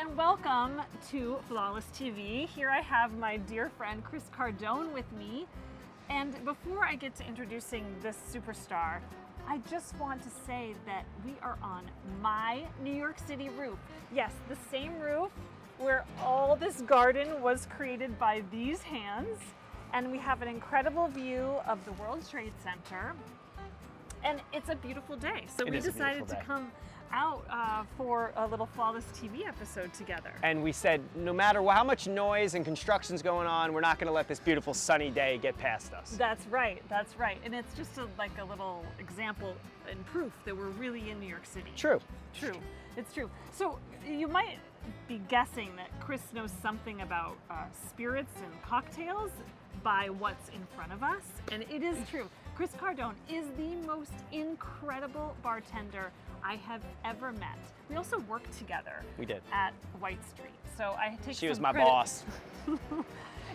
and welcome to Flawless TV. Here I have my dear friend Chris Cardone with me. And before I get to introducing this superstar, I just want to say that we are on my New York City roof. Yes, the same roof where all this garden was created by these hands. And we have an incredible view of the World Trade Center. And it's a beautiful day. So we decided to come out for a little Flawless TV episode together. And we said, no matter how much noise and construction's going on, we're not going to let this beautiful sunny day get past us. That's right, that's right. And it's just like a little example and proof that we're really in New York City. True. True, it's true. So you might be guessing that Chris knows something about spirits and cocktails by what's in front of us, and it is true. Chris Cardone is the most incredible bartender I have ever met. We also worked together. We did. At White Street. So I take She was some my credit. boss.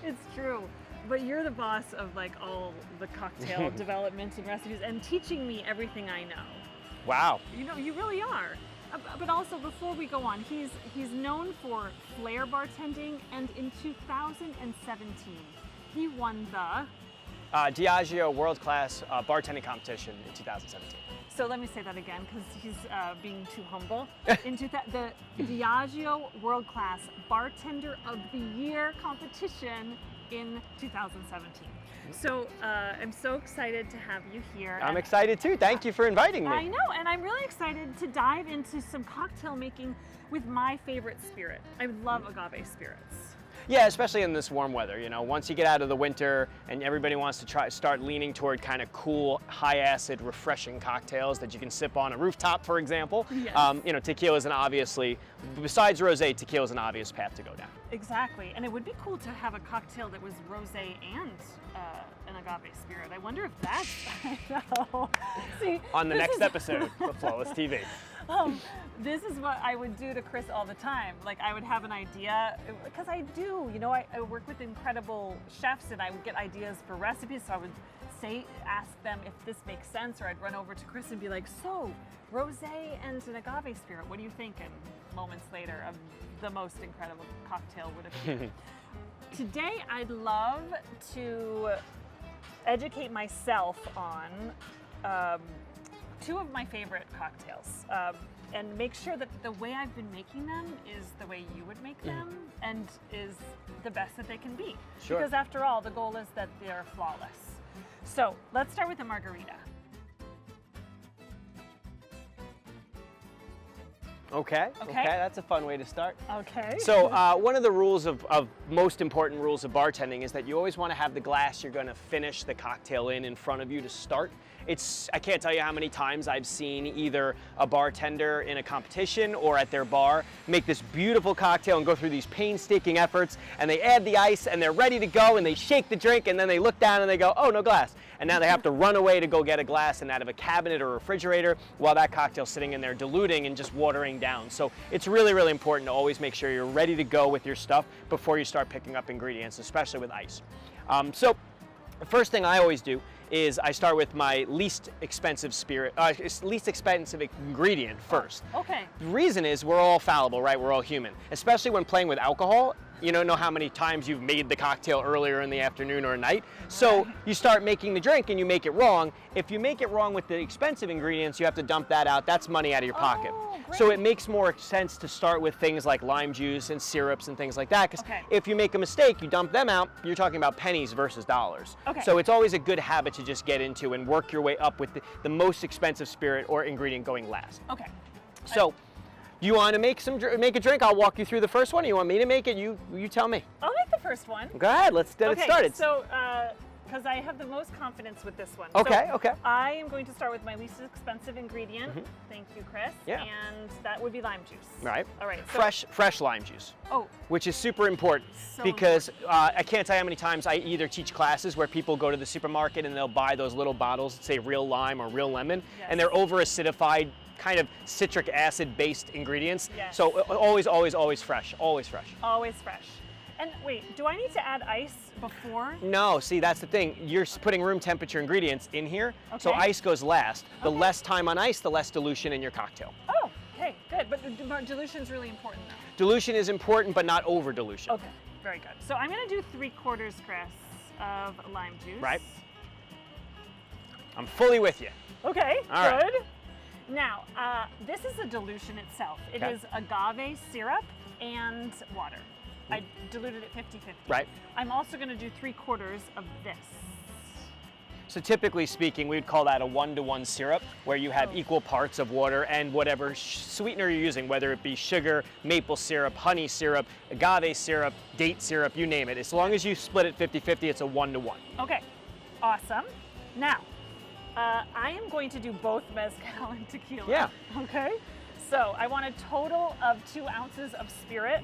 It's true. But you're the boss of like all the cocktail development and recipes and teaching me everything I know. Wow. You know, you really are. But also, before we go on, he's known for flair bartending, and in 2017, he won the Diageo World Class Bartending Competition in 2017. So let me say that again, because he's being too humble. The Diageo World Class Bartender of the Year competition in 2017. So I'm so excited to have you here. I'm excited too. Thank you for inviting me. I know, and I'm really excited to dive into some cocktail making with my favorite spirit. I love agave spirits. Yeah, especially in this warm weather. You know, once you get out of the winter and everybody wants to start leaning toward kind of cool, high-acid, refreshing cocktails that you can sip on a rooftop, for example. Yes. You know, tequila is besides rosé, tequila is an obvious path to go down. Exactly, and it would be cool to have a cocktail that was rosé and an agave spirit. I wonder if that's, I know. See, on the next episode of Flawless TV. This is what I would do to Chris all the time. Like, I would have an idea, because I do, you know, I work with incredible chefs and I would get ideas for recipes, so I would ask them if this makes sense, or I'd run over to Chris and be like, so, rosé and an agave spirit, what do you think? And moments later, the most incredible cocktail would appear. Today, I'd love to educate myself on two of my favorite cocktails, and make sure that the way I've been making them is the way you would make them and is the best that they can be. Sure. Because after all, the goal is that they're flawless. So let's start with the margarita. Okay, that's a fun way to start. Okay. So one of the rules of most important rules of bartending is that you always want to have the glass you're going to finish the cocktail in front of you to start. I can't tell you how many times I've seen either a bartender in a competition or at their bar make this beautiful cocktail and go through these painstaking efforts, and they add the ice and they're ready to go and they shake the drink and then they look down and they go, oh, no glass. And now they have to run away to go get a glass and out of a cabinet or refrigerator while that cocktail's sitting in there diluting and just watering down. So it's really, really important to always make sure you're ready to go with your stuff before you start picking up ingredients, especially with ice. So the first thing I always do is I start with my least expensive ingredient first. Okay. The reason is we're all fallible, right? We're all human. Especially when playing with alcohol, you don't know how many times you've made the cocktail earlier in the afternoon or night. So you start making the drink and you make it wrong. If you make it wrong with the expensive ingredients, you have to dump that out. That's money out of your pocket. Great. So it makes more sense to start with things like lime juice and syrups and things like that. Because if you make a mistake, you dump them out, you're talking about pennies versus dollars. Okay. So it's always a good habit to just get into and work your way up with the most expensive spirit or ingredient going last. Okay. So, you want to make a drink? I'll walk you through the first one. You want me to make it? You tell me. I'll make the first one. Go ahead. Let's get it started. So, because I have the most confidence with this one. Okay, so okay. I am going to start with my least expensive ingredient. Thank you, Chris. Yeah. And that would be lime juice. Right. All right. So, Fresh lime juice. Oh. Which is super important because I can't tell you how many times I either teach classes where people go to the supermarket and they'll buy those little bottles that say real lime or real lemon, and they're over acidified, kind of citric acid based ingredients. Yes. So always fresh, always fresh. Always fresh. And wait, do I need to add ice before? No, see, that's the thing. You're putting room temperature ingredients in here, so ice goes last. The less time on ice, the less dilution in your cocktail. Oh, Okay, good. But dilution is really important, though. Dilution is important, but not over dilution. Okay, very good. So I'm going to do 3/4, Chris, of lime juice. Right. I'm fully with you. Okay, All good. right. Now, this is a dilution itself. It Okay. is agave syrup and water. I diluted it 50-50. Right. I'm also going to do 3/4 of this. So typically speaking, we would call that a 1-to-1 syrup, where you have equal parts of water and whatever sweetener you're using, whether it be sugar, maple syrup, honey syrup, agave syrup, date syrup, you name it. As long as you split it 50-50, it's a 1-to-1. Okay, awesome. Now, I am going to do both mezcal and tequila. Yeah. Okay. So I want a total of 2 ounces of spirit.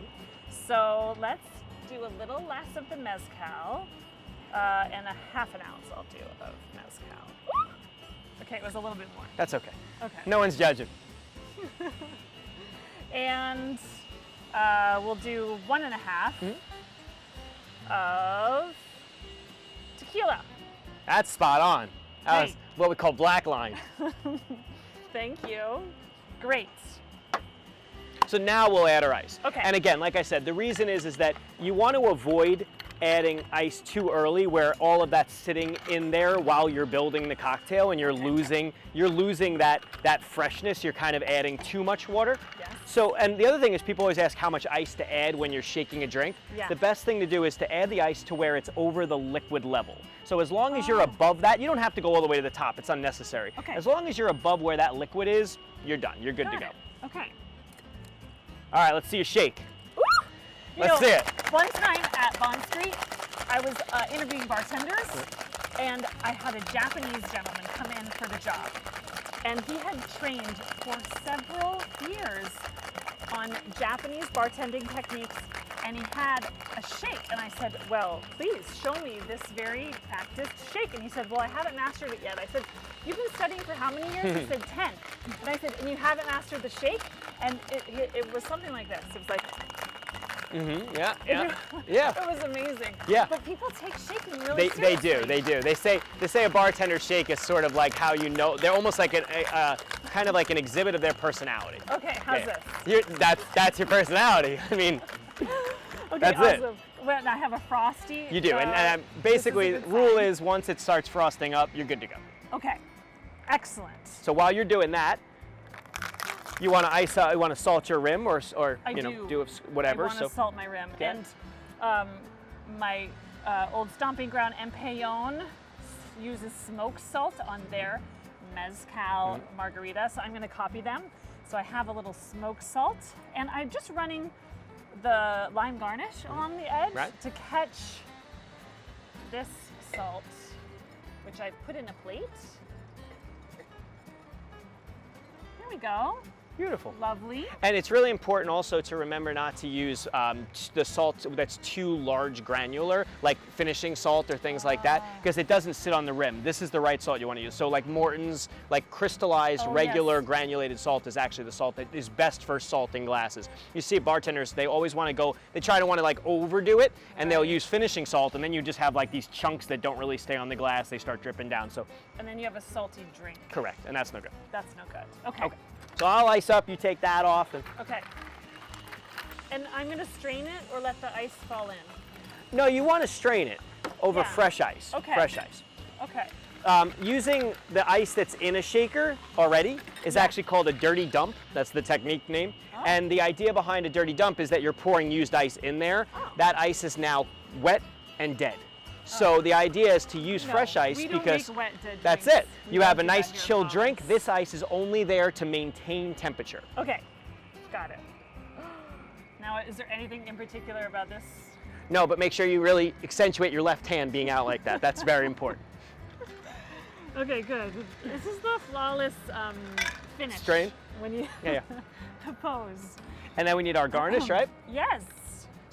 So let's do a little less of the mezcal. And a 1/2 ounce I'll do of mezcal. Okay, it was a little bit more. That's okay. Okay. No one's judging. And we'll do 1.5 of tequila. That's spot on. That's Great. what we call black line. Thank you. Great. So now we'll add our ice. Okay. And again, like I said, the reason is that you want to avoid adding ice too early, where all of that's sitting in there while you're building the cocktail, and you're losing that freshness. You're kind of adding too much water. Yes. So, and the other thing is, people always ask how much ice to add when you're shaking a drink. Yeah. The best thing to do is to add the ice to where it's over the liquid level. So as long as you're above that, you don't have to go all the way to the top. It's unnecessary. Okay. As long as you're above where that liquid is, you're done. You're good to go. Okay. All right, let's see you shake. You Let's know, see it. One time at Bond Street, I was interviewing bartenders, and I had a Japanese gentleman come in for the job. And he had trained for several years on Japanese bartending techniques, and he had a shake. And I said, well, please show me this very practiced shake. And he said, well, I haven't mastered it yet. I said, you've been studying for how many years? He said, 10. And I said, and you haven't mastered the shake? And it was something like this. It was like, Yeah, yeah, yeah. it was amazing. Yeah. But people take shaking really They seriously. do. They say a bartender shake is sort of like how you know, they're almost like kind of like an exhibit of their personality. Okay, how's Yeah. this? That's your personality. I mean, Okay, that's awesome. it. Well, and I have a Frosty. You do, and this is basically, a the good rule sign. is once it starts frosting up, you're good to go. Okay, excellent. So while you're doing that, you want to you want to salt your rim, or I you know, do. whatever. I want to salt my rim. Yeah. And my old stomping ground Empellón uses smoked salt on their mezcal margarita, so I'm going to copy them. So I have a little smoked salt, and I'm just running the lime garnish along the edge to catch this salt, which I've put in a plate. There we go. Beautiful. Lovely. And it's really important also to remember not to use the salt that's too large granular, like finishing salt or things like that, because it doesn't sit on the rim. This is the right salt you want to use. So like Morton's, like crystallized, regular granulated salt is actually the salt that is best for salting glasses. You see bartenders, they always want to go, they try to want to like overdo it, and they'll use finishing salt, and then you just have like these chunks that don't really stay on the glass. They start dripping down. So And then you have a salty drink. correct, and that's no good. That's no good. Okay. Okay. So I'll ice up, you take that off. And Okay. And I'm going to strain it or let the ice fall in? no, you want to strain it over fresh ice. Okay. Fresh ice. Okay. Using the ice that's in a shaker already is actually called a dirty dump. That's the technique name. And the idea behind a dirty dump is that you're pouring used ice in there. That ice is now wet and dead. So the idea is to use fresh ice we don't because make wet, dead that's drinks. it. We You don't have a do nice that here chill at drink. Bob's. This ice is only there to maintain temperature. Okay. Got it. Now, is there anything in particular about this? No, but make sure you really accentuate your left hand being out like that. That's very important. Okay, good. This is the flawless finish. Strain? When you Yeah. pose. And then we need our garnish, right? Yes.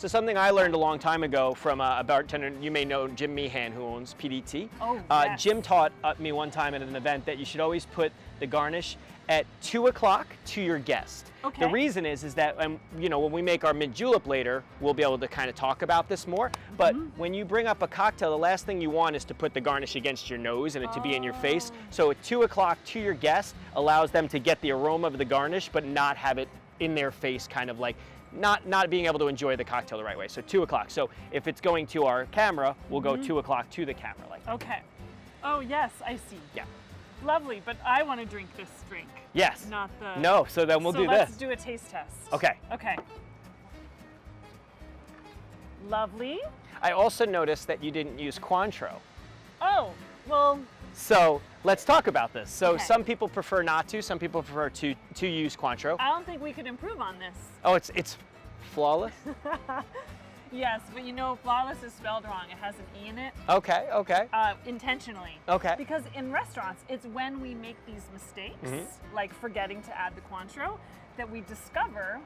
So something I learned a long time ago from a bartender, you may know Jim Meehan, who owns PDT. Oh, yes. Jim taught me one time at an event that you should always put the garnish at 2 o'clock to your guest. Okay. The reason is that you know, when we make our mint julep later, we'll be able to kind of talk about this more. But when you bring up a cocktail, the last thing you want is to put the garnish against your nose and it to be in your face. So at 2 o'clock to your guest allows them to get the aroma of the garnish, but not have it in their face, kind of like not being able to enjoy the cocktail the right way. So 2 o'clock. So if it's going to our camera, we'll go 2 o'clock to the camera, like. Okay. Oh yes, I see. Yeah. Lovely, but I want to drink this drink. Yes. Not the. No, so then we'll do let's this. do a taste test. Okay. Okay. Lovely. I also noticed that you didn't use Cointreau. Oh, well. So let's talk about this. So Okay. some people prefer not to, some people prefer to use Cointreau. I don't think we could improve on this. Oh, it's flawless? Yes, but you know, flawless is spelled wrong. It has an E in it. Okay, okay. Intentionally. Okay. Because in restaurants, it's when we make these mistakes, like forgetting to add the Cointreau, that we discover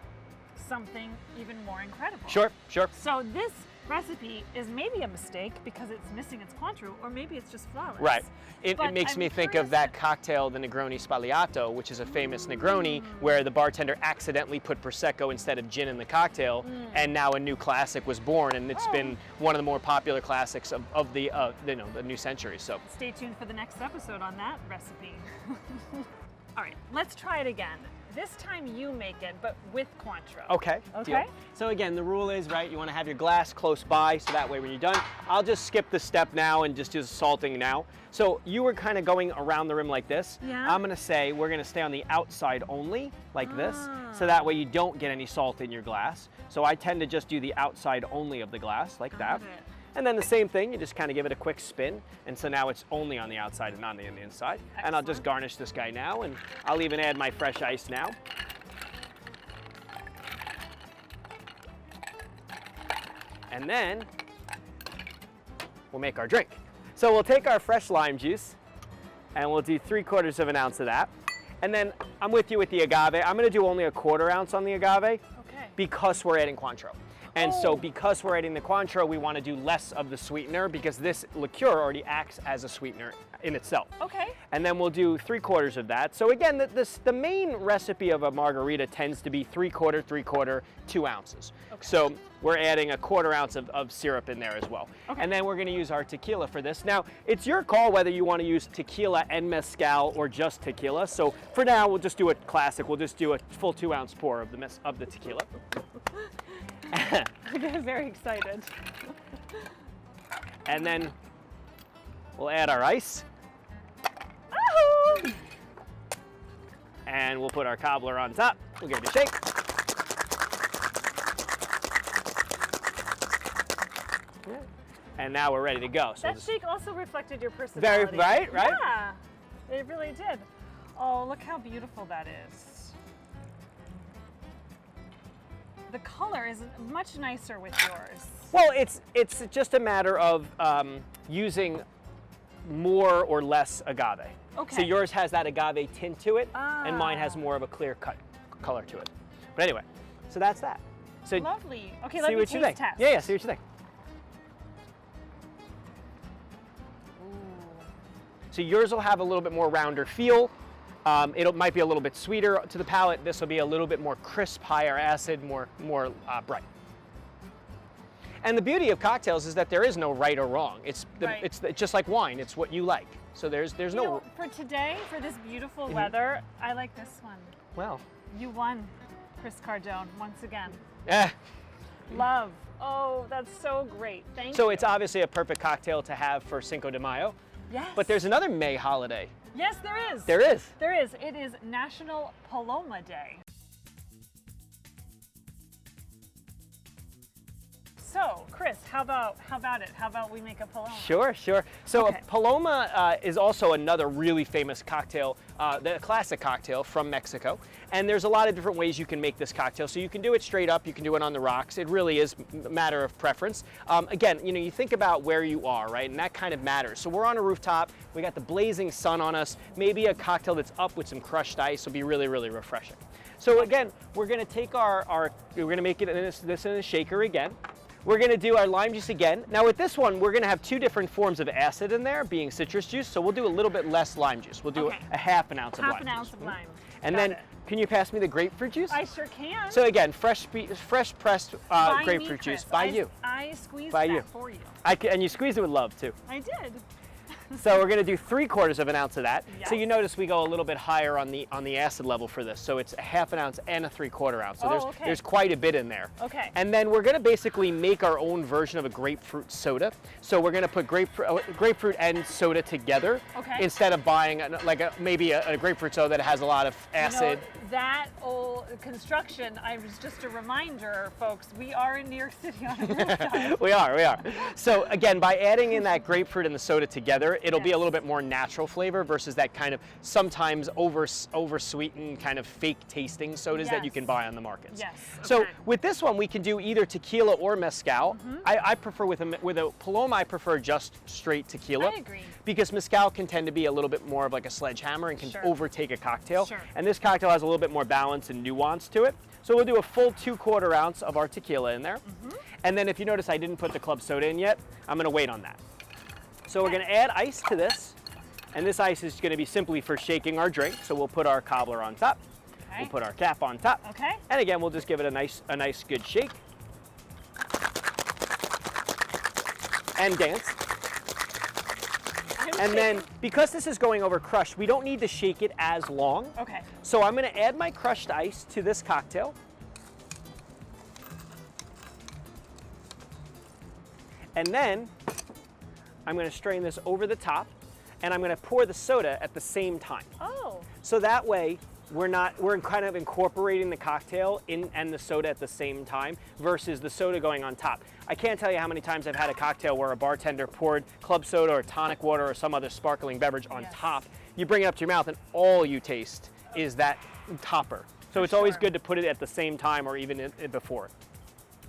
something even more incredible. Sure, sure. So this recipe is maybe a mistake because it's missing its Cointreau, or maybe it's just flawless. Right. It But makes I'm me think curious of that cocktail, the Negroni Spagliato, which is a famous Negroni, where the bartender accidentally put Prosecco instead of gin in the cocktail, and now a new classic was born, and it's been one of the more popular classics of the you know, the new century. So Stay tuned for the next episode on that recipe. All right, let's try it again. This time you make it, but with Cointreau. okay. Okay. Deal. So again, the rule is, right, you want to have your glass close by, so that way when you're done, I'll just skip the step now and just do the salting now. So you were kind of going around the rim like this. Yeah. I'm going to say we're going to stay on the outside only, like this, so that way you don't get any salt in your glass. So I tend to just do the outside only of the glass, like that. Got it. And then the same thing, you just kind of give it a quick spin, and so now it's only on the outside and not on the inside. And I'll just Excellent. garnish this guy now, and I'll even add my fresh ice now. And then we'll make our drink. So we'll take our fresh lime juice, and we'll do 3/4 of an ounce of that. And then I'm with you with the agave. I'm gonna do only a 1/4 ounce on the agave Okay. because we're adding Cointreau. And so Oh. because we're adding the Cointreau, we want to do less of the sweetener because this liqueur already acts as a sweetener in itself. Okay. And then we'll do 3/4 of that. So again, the main recipe of a margarita tends to be 3/4, 3/4, 2 ounces. Okay. So we're adding a 1/4 ounce of syrup in there as well. Okay. And then we're gonna use our tequila for this. Now, it's your call whether you wanna use tequila and mezcal or just tequila. So for now, we'll just do a classic. We'll just do a full 2 ounce pour of the tequila. I get very excited. And then we'll add our ice. Ahoo! And we'll put our cobbler on top. We'll give it a shake. Yeah. And now we're ready to go. So That shake also reflected your personality. right? Yeah, it really did. Oh, look how beautiful that is. The color is much nicer with yours. well, it's just a matter of using more or less agave. Okay. So yours has that agave tint to it, and mine has Ah. more of a clear cut color to it. But anyway, so that's that. So Lovely. Okay, see let me what you think. taste test. Yeah, see what you think. Ooh. So yours will have a little bit more rounder feel. It might be a little bit sweeter to the palate. This will be a little bit more crisp, higher acid, more bright. And the beauty of cocktails is that there is no right or wrong. It's Right. just like wine. It's what you like. So there's You no know, for today, for this beautiful weather, I like this one. well. You won, Chris Cardone, once again. Eh. Love. Oh, that's so great. Thank you. So it's obviously a perfect cocktail to have for Cinco de Mayo. Yes. But there's another May holiday. Yes, there is. There is. There is. It is National Paloma Day. So, Chris, how about it? How about we make a Paloma? Sure, sure. So Okay. a Paloma is also another really famous cocktail, the classic cocktail from Mexico. And there's a lot of different ways you can make this cocktail. So you can do it straight up, you can do it on the rocks. It really is a matter of preference. Again, you know, you think about where you are, right? And that kind of matters. So we're on a rooftop, we got the blazing sun on us. Maybe a cocktail that's up with some crushed ice will be really, really refreshing. So again, we're gonna take we're gonna make it in this in a shaker again. We're gonna do our lime juice again. Now with this one, we're gonna have two different forms of acid in there, being citrus juice, so we'll do a little bit less lime juice. We'll do Okay. a half an ounce of lime Half an ounce juice. of lime. And Got then, it. can you pass me the grapefruit juice? I sure can. So again, fresh pressed By me, grapefruit Chris. juice by you. I squeezed By that you. for you. And you squeezed it with love too. I did. So we're gonna do 3/4 of an ounce of that. So you Yes. notice we go a little bit higher on the acid level for this. So it's a half an ounce and a 3/4 ounce. So Oh, okay. there's quite a bit in there. Okay. And then we're gonna basically make our own version of a grapefruit soda. So we're gonna put grapefruit and soda together Okay. instead of buying maybe a grapefruit soda that has a lot of acid. You know, that old construction, I was just a reminder, folks, we are in New York City on a rooftop. We are. So again, by adding in that grapefruit and the soda together, it'll be a Yes. little bit more natural flavor versus that kind of sometimes over sweetened kind of fake tasting sodas that you Yes. can buy on the markets. Yes, So okay. with this one, we can do either tequila or mezcal. I prefer with a Paloma, I prefer just straight tequila. I agree. Because mezcal can tend to be a little bit more of like a sledgehammer and can Sure. overtake a cocktail. Sure. And this cocktail has a little bit more balance and nuance to it. So we'll do a full 2/4 ounce of our tequila in there. And then if you notice I didn't put the club soda in yet, I'm gonna wait on that. So we're gonna add ice to this. And this ice is gonna be simply for shaking our drink. So we'll put our cobbler on top. Okay. We'll put our cap on top. Okay. And again, we'll just give it a nice good shake. And dance. And then, because this is going over crushed, we don't need to shake it as long. Okay. So I'm gonna add my crushed ice to this cocktail. And then, I'm gonna strain this over the top, and I'm gonna pour the soda at the same time. Oh. So that way, we're kind of incorporating the cocktail and the soda at the same time versus the soda going on top. I can't tell you how many times I've had a cocktail where a bartender poured club soda or tonic water or some other sparkling beverage on Yes. top. You bring it up to your mouth and all you taste is that topper. So it's always sure. good to put it at the same time or even before.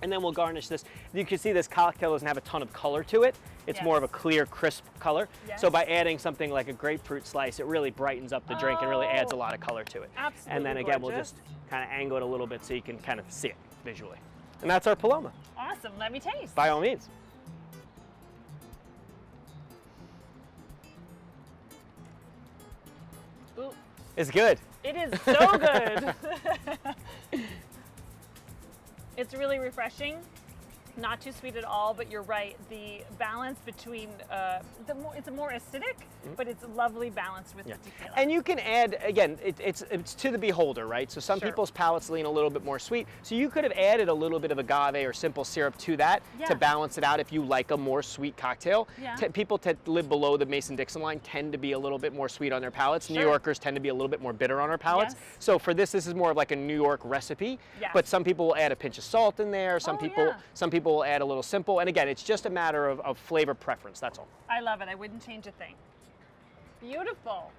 And then we'll garnish this. You can see this cocktail doesn't have a ton of color to it. It's more of a Yes. clear, crisp color. Yes. So by adding something like a grapefruit slice, it really brightens up the drink and really adds a lot of color to it. Absolutely And then again, we'll gorgeous. just kind of angle it a little bit so you can kind of see it visually. And that's our Paloma, Awesome. Let me taste. by all means. Ooh, It's good. it is so good. It's really refreshing. Not too sweet at all, but you're right. The balance between it's more acidic, but it's lovely balance with the tequila. And you can add, again, it's to the beholder, right? So some Sure. people's palates lean a little bit more sweet. So you could have added a little bit of agave or simple syrup to that Yeah. to balance it out if you like a more sweet cocktail. Yeah. People that live below the Mason-Dixon line tend to be a little bit more sweet on their palates. New Sure. Yorkers tend to be a little bit more bitter on our palates. Yes. So for this is more of like a New York recipe. Yes. But some people will add a pinch of salt in there. Some Oh, people yeah. will add a little simple. And again, it's just a matter of flavor preference, that's all. I love it. I wouldn't change a thing. Beautiful.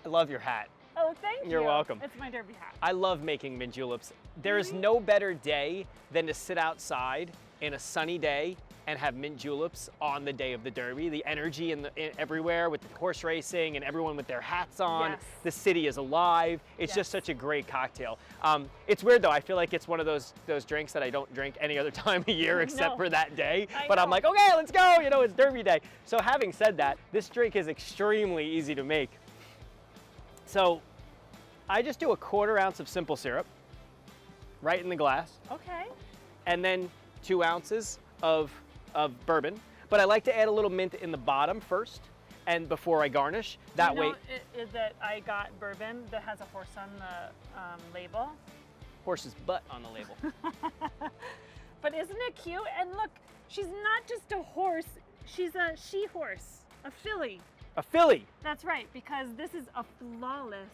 I love your hat. Oh, thank you. You're welcome. It's my derby hat. I love making mint juleps. There is no better day than to sit outside in a sunny day and have mint juleps on the day of the Derby. The energy everywhere with the horse racing and everyone with their hats on. Yes. The city is alive. It's Yes. just such a great cocktail. It's weird though. I feel like it's one of those drinks that I don't drink any other time of year except No. for that day. I But I'm know. like, okay, let's go. You know, it's Derby day. So having said that, this drink is extremely easy to make. So I just do a 1/4 ounce of simple syrup right in the glass, Okay. and then 2 ounces of bourbon. But I like to add a little mint in the bottom first and before I garnish. That way, that I got bourbon that has a horse on the label. horse's butt on the label. But isn't it cute? And look, she's not just a horse, she's a she-horse, a filly. A filly. That's right, because this is a flawless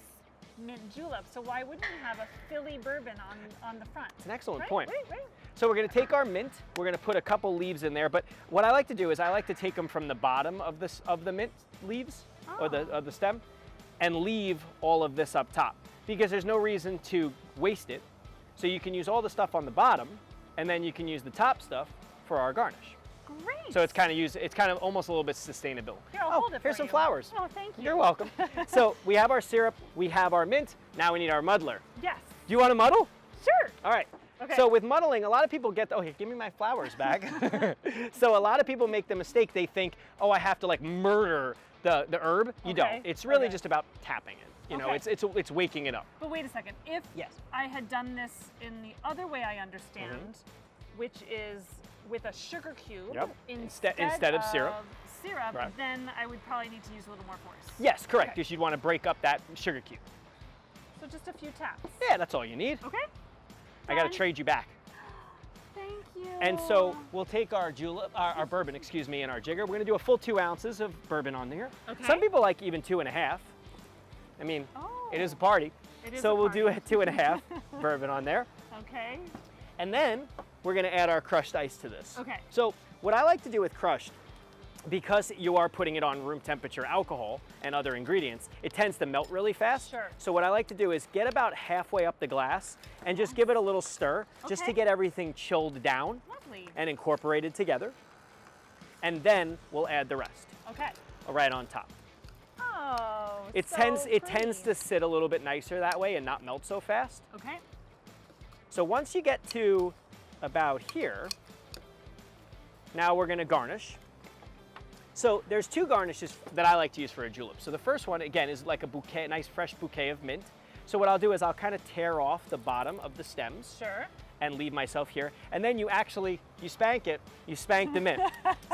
mint julep. So why wouldn't you have a Philly bourbon on the front? It's an excellent Right, point. right. So we're going to take our mint, we're going to put a couple leaves in there, but what I like to do is I like to take them from the bottom of the mint leaves or of the stem and leave all of this up top because there's no reason to waste it. So you can use all the stuff on the bottom and then you can use the top stuff for our garnish. Great. So it's kind of almost a little bit sustainable. Here, I'll hold it for here's some you. flowers. Oh, thank you. You're welcome. So we have our syrup, we have our mint, now we need our muddler. Yes. Do you want to muddle? Sure. All right. Okay. So with muddling, a lot of people get, oh, here, give me my flowers back. So a lot of people make the mistake, they think, oh, I have to like murder the herb. You don't. It's really just about tapping it. You know, it's waking it up. But wait a second. If I had done this in the other way I understand, which is with a sugar cube instead of syrup, right, then I would probably need to use a little more force. Yes, correct, because you'd want to break up that sugar cube. So just a few taps. Yeah, that's all you need. Okay. I got to trade you back. Thank you. And so we'll take our julep, our bourbon, excuse me, and our jigger. We're going to do a full 2 ounces of bourbon on there. Okay. Some people like even 2.5. I mean, it is a party. So we'll do a 2.5 bourbon on there. Okay. And then we're going to add our crushed ice to this. Okay. So what I like to do with crushed, because you are putting it on room temperature alcohol and other ingredients, it tends to melt really fast. Sure. So what I like to do is get about halfway up the glass and just give it a little stir, just to get everything chilled down and incorporated together. And then we'll add the rest. Okay. Right on top. Oh, it tends to sit a little bit nicer that way and not melt so fast. Okay. So once you get to about here, now we're going to garnish. So there's 2 garnishes that I like to use for a julep. So the first one, again, is like a bouquet, a nice fresh bouquet of mint. So what I'll do is I'll kind of tear off the bottom of the stems. Sure. And leave myself here. And then you spank the mint.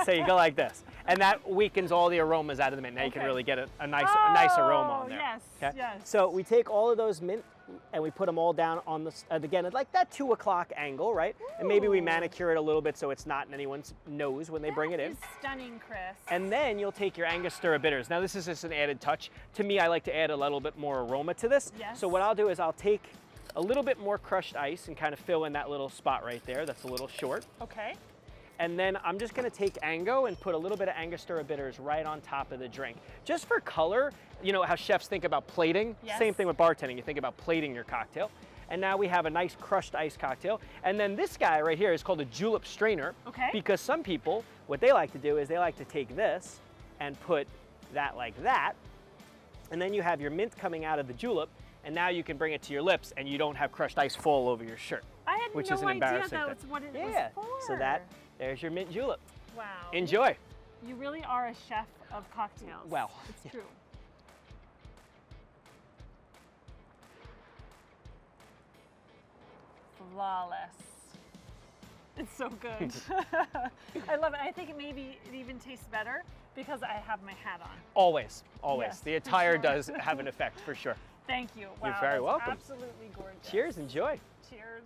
So you go like this. And that weakens all the aromas out of the mint. Now you can really get a nice aroma on there. Yes, yes. So we take all of those mint and we put them all down on the, again, at like that 2 o'clock angle, right? Ooh. And maybe we manicure it a little bit so it's not in anyone's nose when they bring it in. That is stunning, Chris. And then you'll take your Angostura bitters. Now this is just an added touch. To me, I like to add a little bit more aroma to this. Yes. So what I'll do is I'll take a little bit more crushed ice and kind of fill in that little spot right there that's a little short. Okay. And then I'm just gonna take Ango and put a little bit of Angostura bitters right on top of the drink. Just for color, you know how chefs think about plating? Yes. Same thing with bartending, you think about plating your cocktail. And now we have a nice crushed ice cocktail. And then this guy right here is called a julep strainer. Okay. Because some people, what they like to do is they like to take this and put that like that. And then you have your mint coming out of the julep, and now you can bring it to your lips and you don't have crushed ice fall over your shirt. I had which no is an idea embarrassing that thing. was what it was for. So there's your mint julep. Wow. Enjoy. You really are a chef of cocktails. Well, it's true. Flawless. It's so good. I love it. I think maybe it even tastes better because I have my hat on. Always, always. Yes, the attire does have an effect for sure. Thank you. Wow, You're very welcome. Absolutely gorgeous. Cheers, enjoy. Cheers.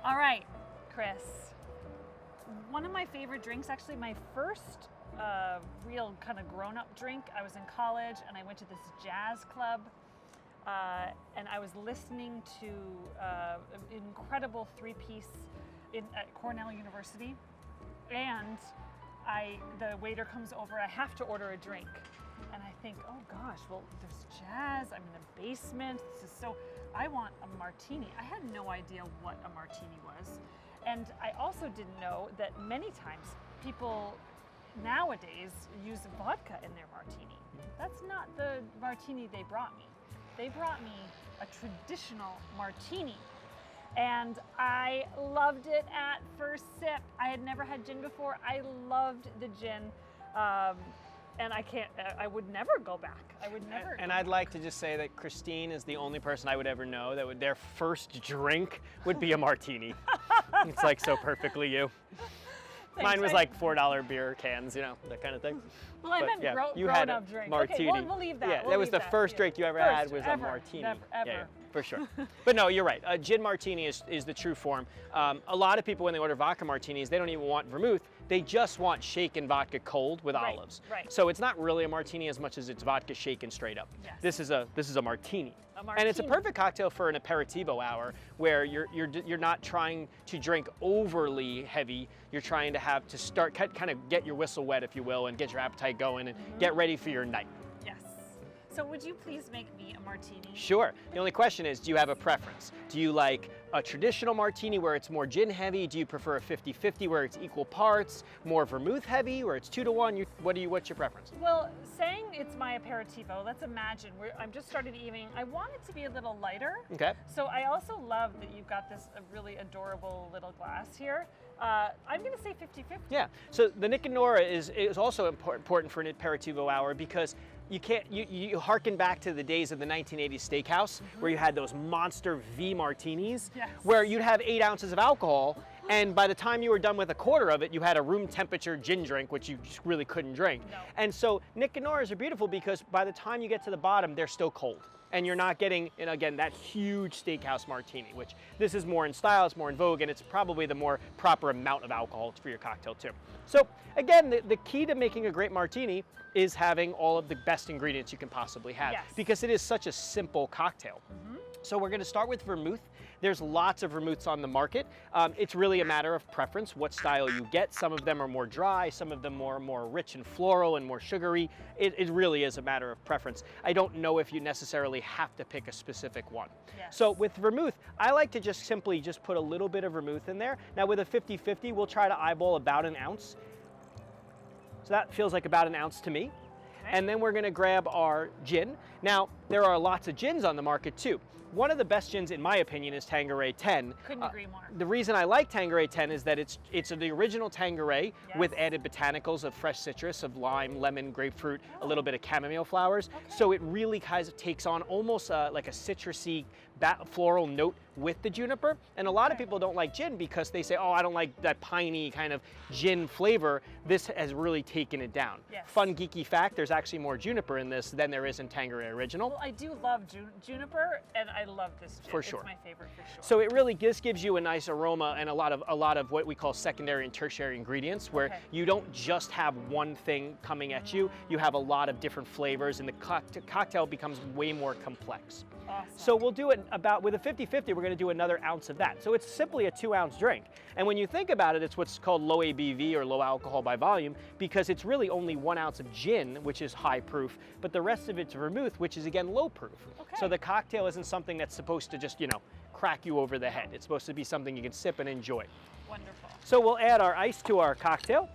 All right, Chris. One of my favorite drinks, actually my first real kind of grown-up drink. I was in college and I went to this jazz club and I was listening to an incredible 3-piece at Cornell University. And the waiter comes over, I have to order a drink. And I think, oh gosh, well, there's jazz, I'm in the basement, I want a martini. I had no idea what a martini was. And I also didn't know that many times people nowadays use vodka in their martini. That's not the martini they brought me. They brought me a traditional martini. And I loved it at first sip. I had never had gin before. I loved the gin. And I would never go back. I would never. And I'd like to just say that Christine is the only person I would ever know that their first drink would be a martini. It's like so perfectly you. Thanks. Mine was like $4 beer cans, you know, that kind of thing. Well, I meant grown-up drink. Martini. Okay, we'll leave that. Yeah, we'll that was leave the that. first drink you ever had was a martini. Ever. Yeah, for sure. But no, you're right. A gin martini is the true form. A lot of people, when they order vodka martinis, they don't even want vermouth. they just want shaken vodka cold with olives. Right. So it's not really a martini as much as it's vodka shaken straight up. Yes. This is a martini. And it's a martini. perfect cocktail for an aperitivo hour where you're not trying to drink overly heavy. You're trying to start kind of get your whistle wet, if you will, and get your appetite going and get ready for your night. Yes. So would you please make me a martini? Sure. The only question is, do you have a preference? Do you like a traditional martini where it's more gin heavy? Do you prefer a 50-50 where it's equal parts? More vermouth heavy where it's 2-to-1? What's your preference? Well, saying it's my aperitivo, let's imagine I'm just started eating. I want it to be a little lighter. Okay. So I also love that you've got this really adorable little glass here. I'm going to say 50-50. Yeah. So the Negroni is also important for an aperitivo hour because you harken back to the days of the 1980s steakhouse where you had those monster V martinis where you'd have 8 ounces of alcohol, and by the time you were done with a quarter of it, you had a room temperature gin drink, which you just really couldn't drink. No. And so Negronis are beautiful because by the time you get to the bottom, they're still cold. And you're not getting, again, that huge steakhouse martini, which this is more in style, it's more in vogue, and it's probably the more proper amount of alcohol for your cocktail too. So again, the key to making a great martini is having all of the best ingredients you can possibly have because it is such a simple cocktail. So we're going to start with vermouth. There's lots of vermouths on the market. It's really a matter of preference, what style you get. Some of them are more dry, some of them more rich and floral and more sugary. It really is a matter of preference. I don't know if you necessarily have to pick a specific one. Yes. So with vermouth, I like to simply put a little bit of vermouth in there. Now with a 50-50, we'll try to eyeball about an ounce. So that feels like about an ounce to me. And then we're gonna grab our gin. Now, there are lots of gins on the market too. One of the best gins, in my opinion, is Tanqueray 10. Couldn't agree more. The reason I like Tanqueray 10 is that it's the original Tanqueray with added botanicals of fresh citrus, of lime, lemon, grapefruit, a little bit of chamomile flowers. So it really kind of takes on almost like a citrusy floral note with the juniper. And a lot of people don't like gin because they say, oh, I don't like that piney kind of gin flavor. This has really taken it down. Yes. Fun geeky fact, there's actually more juniper in this than there is in Tanqueray Original. Well, I do love juniper, and I love this gin. For sure. It's my favorite for sure. So it really gives you a nice aroma and a lot of what we call secondary and tertiary ingredients, where you don't just have one thing coming at you. You have a lot of different flavors, and the cocktail becomes way more complex. Awesome. So we'll do it with a 50-50, we're going to do another ounce of that. So it's simply a 2-ounce drink. And when you think about it, it's what's called low ABV or low alcohol by volume, because it's really only 1 ounce of gin, which is high proof, but the rest of it's vermouth, which is again low proof. So the cocktail isn't something that's supposed to just, crack you over the head. It's supposed to be something you can sip and enjoy. Wonderful. So we'll add our ice to our cocktail.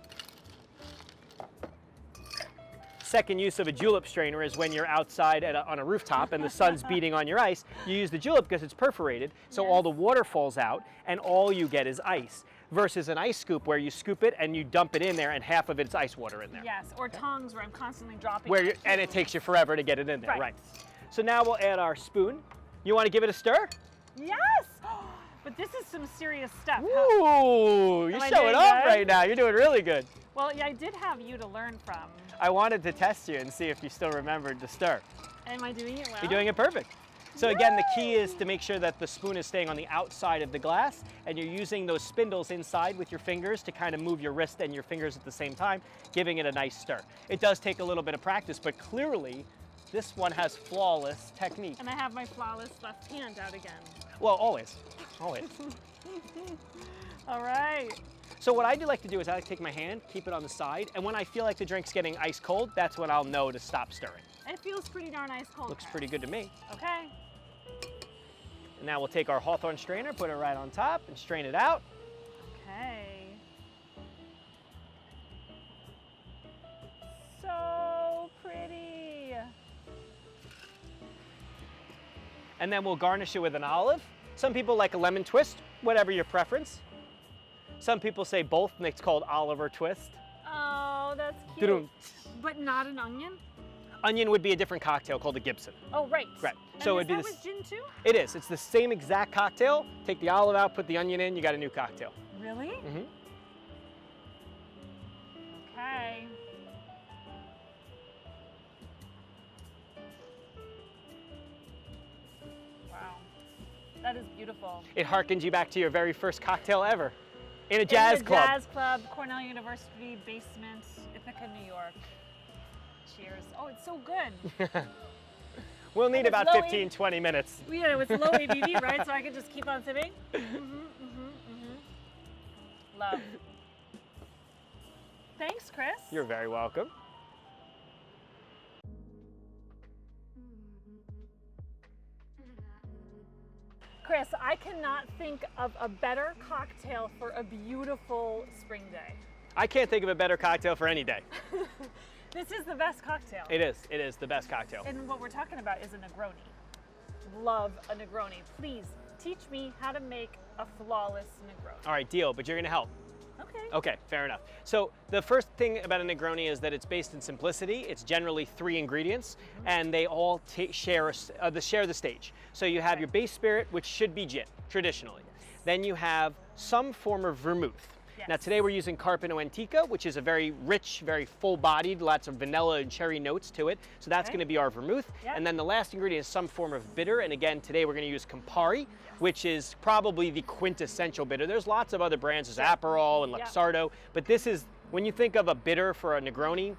Second use of a julep strainer is when you're outside on a rooftop and the sun's beating on your ice. You use the julep because it's perforated, so all the water falls out and all you get is ice. Versus an ice scoop where you scoop it and you dump it in there and half of it's ice water in there. Yes, or tongs where I'm constantly dropping and it takes you forever to get it in there, right. So now we'll add our spoon. You want to give it a stir? Yes! But this is some serious stuff. Ooh, you're showing off right now. You're doing really good. Well, yeah, I did have you to learn from. I wanted to test you and see if you still remembered to stir. Am I doing it well? You're doing it perfect. So again, the key is to make sure that the spoon is staying on the outside of the glass and you're using those spindles inside with your fingers to kind of move your wrist and your fingers at the same time, giving it a nice stir. It does take a little bit of practice, but clearly this one has flawless technique. And I have my flawless left hand out again. Well, always, always. All right. So what I do like to do is I like to take my hand, keep it on the side, and when I feel like the drink's getting ice cold, that's when I'll know to stop stirring. It feels pretty darn ice cold. Looks pretty good to me. Okay. And now we'll take our Hawthorne strainer, put it right on top, and strain it out. Okay. So pretty. And then we'll garnish it with an olive. Some people like a lemon twist, whatever your preference. Some people say both, and it's called Oliver twist. Oh, that's cute. Doo-doo. But not an onion? Onion would be a different cocktail called a Gibson. Oh, right. Right. And so is it'd be that with gin too? It is. It's the same exact cocktail. Take the olive out, put the onion in, you got a new cocktail. Really? Mm-hmm. Okay. Wow. That is beautiful. It harkens you back to your very first cocktail ever. In a jazz club. Jazz club, Cornell University basement, Ithaca, New York. Cheers. Oh, it's so good. We'll need about 15, 20 minutes. Yeah, it's low ABV, right? So I can just keep on sipping. Love. Thanks, Chris. You're very welcome. Chris, I cannot think of a better cocktail for a beautiful spring day. I can't think of a better cocktail for any day. This is the best cocktail. It is the best cocktail. And what we're talking about is a Negroni. Love a Negroni. Please teach me how to make a flawless Negroni. All right, deal, but you're gonna help. Okay. Okay, fair enough. So the first thing about a Negroni is that it's based in simplicity. It's generally 3 ingredients, and they all share the stage. So you have your base spirit, which should be gin, traditionally. Then you have some form of vermouth. Yes. Now today we're using Carpino Antica, which is a very rich, very full-bodied, lots of vanilla and cherry notes to it. So that's going to be our vermouth. Yep. And then the last ingredient is some form of bitter. And again, today we're going to use Campari, which is probably the quintessential bitter. There's lots of other brands, there's Aperol and Luxardo, but this is, when you think of a bitter for a Negroni,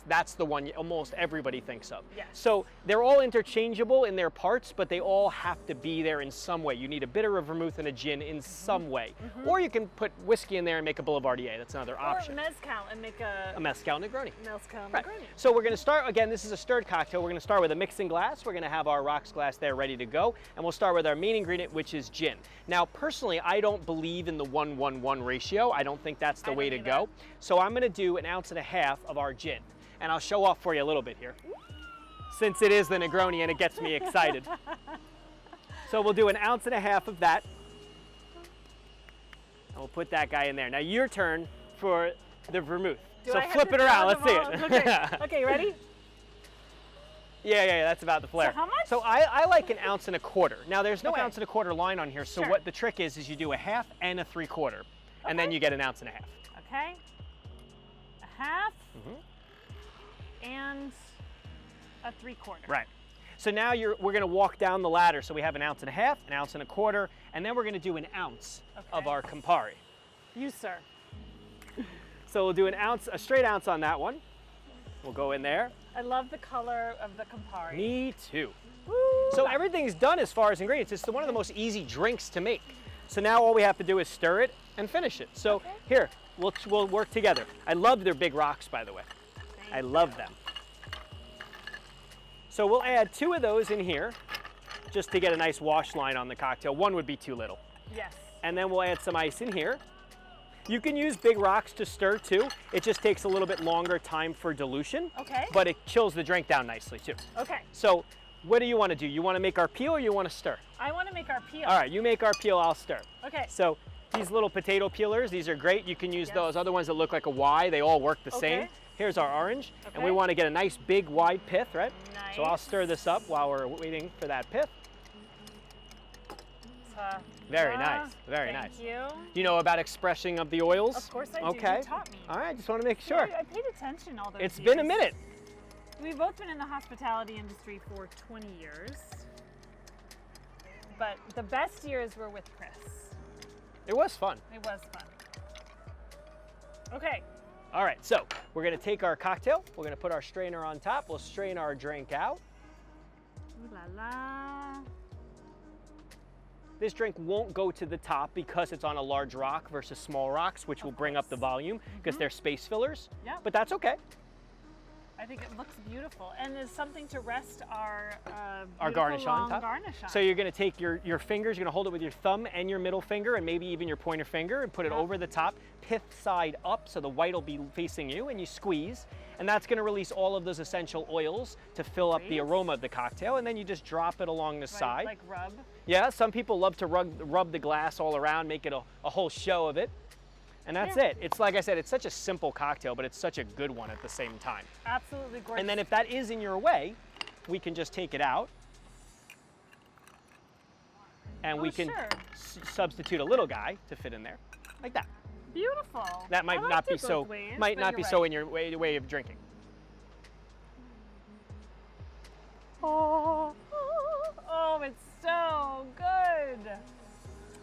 that's the one almost everybody thinks of. Yes. So they're all interchangeable in their parts, but they all have to be there in some way. You need a bitter, a vermouth, and a gin in some way. Or you can put whiskey in there and make a Boulevardier. That's another option. Or mezcal and make a mezcal Negroni. Mezcal Right. Negroni. So we're going to start, again, this is a stirred cocktail. We're going to start with a mixing glass. We're going to have our rocks glass there ready to go. And we'll start with our main ingredient, which is gin. Now, personally, I don't believe in the 1-1-1 ratio. I don't think that's the way to go. So I'm going to do 1.5 ounces of our gin. And I'll show off for you a little bit here, since it is the Negroni and it gets me excited. So we'll do 1.5 ounces of that. And we'll put that guy in there. Now your turn for the vermouth. So flip it around, let's see it. Okay, okay, ready? Yeah, that's about the flair. So how much? So I like 1.25 ounces. Now there's no 1.25 ounce line on here, so Sure. what the trick is you do 1/2 and 3/4, and then you get 1.5 ounces. Okay. 1/2 and 3/4. Right. So now we're going to walk down the ladder. So we have 1.5 ounces, 1.25 ounces, and then we're going to do 1 ounce of our Campari. You, sir. So we'll do a straight ounce on that one. We'll go in there. I love the color of the Campari. Me too. Woo! So everything's done as far as ingredients. It's one of the most easy drinks to make. So now all we have to do is stir it and finish it. So here, we'll work together. I love their big rocks, by the way. I love them. So we'll add 2 of those in here just to get a nice wash line on the cocktail. 1 would be too little. Yes. And then we'll add some ice in here. You can use big rocks to stir too. It just takes a little bit longer time for dilution. Okay. But it chills the drink down nicely too. Okay. So what do you want to do? You want to make our peel or you want to stir? I want to make our peel. All right, you make our peel, I'll stir. Okay. So these little potato peelers, these are great. You can use those other ones that look like a Y. They all work the same. Here's our orange, and we want to get a nice big wide pith, right? Nice. So I'll stir this up while we're waiting for that pith. Very nice, very nice. Thank you. Do you know about expressing of the oils? Of course I do. Okay. You taught me. All right, just want to make sure. I paid attention all those It's years. been a minute. We've both been in the hospitality industry for 20 years. But the best years were with Chris. It was fun. It was fun. Okay. All right, so we're going to take our cocktail. We're going to put our strainer on top. We'll strain our drink out. Ooh la la. This drink won't go to the top because it's on a large rock versus small rocks, which will bring up the volume because they're space fillers. Yep. But that's okay. I think it looks beautiful, and there's something to rest our garnish on top. Garnish on. So you're going to take your fingers, you're going to hold it with your thumb and your middle finger and maybe even your pointer finger and put it over the top, pith side up so the white will be facing you, and you squeeze. And that's going to release all of those essential oils to fill up the aroma of the cocktail, and then you just drop it along the side. Like rub. Yeah, some people love to rub the glass all around, make it a whole show of it. And that's it. It's like I said, it's such a simple cocktail, but it's such a good one at the same time. Absolutely gorgeous. And then if that is in your way, we can just take it out. And we can substitute a little guy to fit in there, like that. Beautiful. That might not be so in your way of drinking. Oh, it's so good.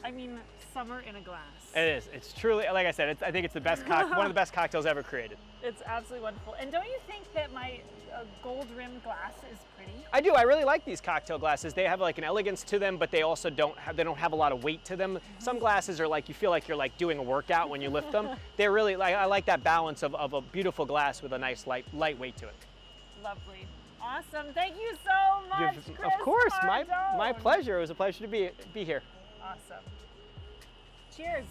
I mean, summer in a glass. It is. It's truly, like I said, I think it's the best one of the best cocktails ever created. It's absolutely wonderful. And don't you think that my gold rimmed glass is pretty? I do. I really like these cocktail glasses. They have like an elegance to them, but they also don't have a lot of weight to them. Some glasses are like, you feel like you're like doing a workout when you lift them. They're really like, I like that balance of a beautiful glass with a nice light weight to it. Lovely. Awesome. Thank you so much, Chris. Of course, my Cardone. pleasure. It was a pleasure to be here. Awesome. Cheers.